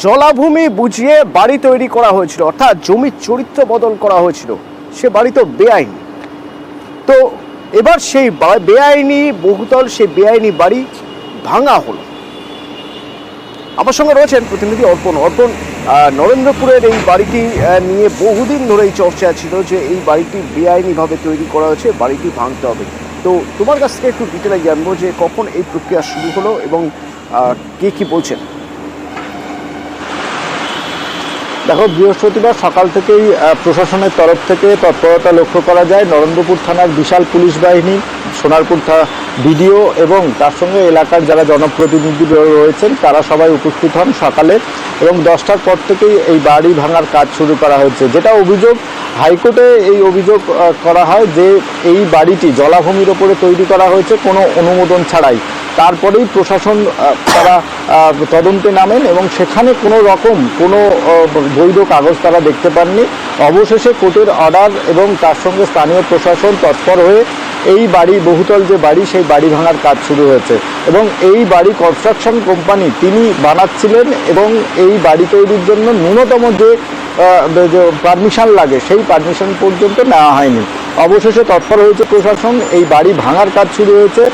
জলাভূমি বুঝিয়ে বাড়ি তৈরি করা হয়েছিল, অর্থাৎ জমির চরিত্র বদল করা হয়েছিল। সে বাড়ি তো বেআইনি। তো এবার সেই বেআইনি বহুতল সেই বেআইনি বাড়ি ভাঙা হলো। আমার সঙ্গে রয়েছেন প্রতিনিধি অর্পণ। নরেন্দ্রপুরের এই বাড়িটি নিয়ে বহুদিন ধরেই চর্চা ছিল যে এই বাড়িটি বেআইনিভাবে তৈরি করা হয়েছে, বাড়িটি ভাঙতে হবে। তো তোমার কাছ থেকে একটু ডিটেলে জানবো যে কখন এই প্রক্রিয়া শুরু হলো এবং কে কি বলছেন। দেখো, বৃহস্পতিবার সকাল থেকেই প্রশাসনের তরফ থেকে তৎপরতা লক্ষ্য করা যায়। নরেন্দ্রপুর থানার বিশাল পুলিশ বাহিনী, সোনারপুর বিডিও এবং তার সঙ্গে এলাকার যারা জনপ্রতিনিধি রয়েছেন তারা সবাই উপস্থিত হন সকালে, এবং 10টার পর থেকেই এই বাড়ি ভাঙার কাজ শুরু করা হয়েছে। যেটা অভিযোগ, হাইকোর্টে এই অভিযোগ করা হয় যে এই বাড়িটি জলাভূমির ওপরে তৈরি করা হয়েছে কোনো অনুমোদন ছাড়াই। তারপরেই প্রশাসন তারা তদন্তে নামেন এবং সেখানে কোনো রকম কোনো বৈধ কাগজ তারা দেখতে পাননি। অবশেষে কোর্টের অর্ডার এবং তার সঙ্গে স্থানীয় প্রশাসন তৎপর হয়ে এই বাড়ি, বহুতল যে বাড়ি, সেই বাড়ি ভাঙার কাজ শুরু হয়েছে। এবং এই বাড়ি কনস্ট্রাকশন কোম্পানি তিনি বানাচ্ছিলেন এবং এই বাড়ি তৈরির জন্য ন্যূনতম যে পারমিশন লাগে সেই পারমিশন পর্যন্ত নেওয়া হয়নি। অবশেষে তৎপর হয়েছে প্রশাসন, এই বাড়ি ভাঙার কাজ শুরু হয়েছে।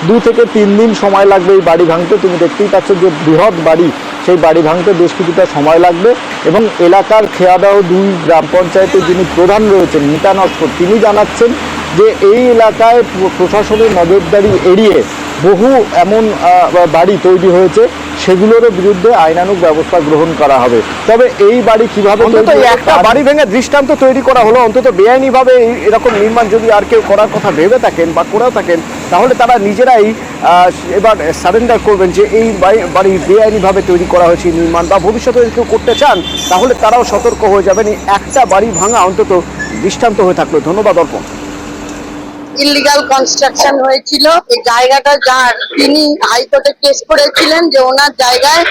2 থেকে 3 দিন সময় লাগবে এই বাড়ি ভাঙতে। তুমি দেখতেই পাচ্ছ যে বৃহৎ বাড়ি, সেই বাড়ি ভাঙতে বেশ কিছুটা সময় লাগবে। এবং এলাকার খেয়াদাও 2 গ্রাম পঞ্চায়েতের যিনি প্রধান রয়েছেন মিতা নস্কর, তিনি জানাচ্ছেন যে এই এলাকায় প্রশাসনের নজরদারি এড়িয়ে বহু এমন বাড়ি তৈরি হয়েছে, সেগুলোর বিরুদ্ধে আইনানুগ ব্যবস্থা গ্রহণ করা হবে। তবে এই বাড়ি কিভাবে একটা বাড়ি ভেঙে দৃষ্টান্ত তৈরি করা হলো, অন্তত বেআইনিভাবে এরকম নির্মাণ যদি আর কেউ করার কথা ভেবে থাকেন বা করেও থাকেন, তাহলে তারা নিজেরাই এবার সারেন্ডার করবেন যে এই বাড়ি বেআইনিভাবে তৈরি করা হয়েছে নির্মাণ, বা ভবিষ্যতে যদি কেউ করতে চান তাহলে তারাও সতর্ক হয়ে যাবেন। একটা বাড়ি ভাঙা অন্তত দৃষ্টান্ত হয়ে থাকলো। ধন্যবাদ অর্পণ। ইলিগাল কনস্ট্রাকশন হয়েছিল এই জায়গাটা, যার তিনি হাইকোর্টে কেস করেছিলেন যে ওনার জায়গায়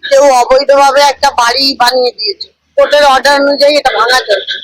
কেউ অবৈধভাবে একটা বাড়ি বানিয়ে দিয়েছে। কোর্টের অর্ডার অনুযায়ী এটা ভাঙা চলছে।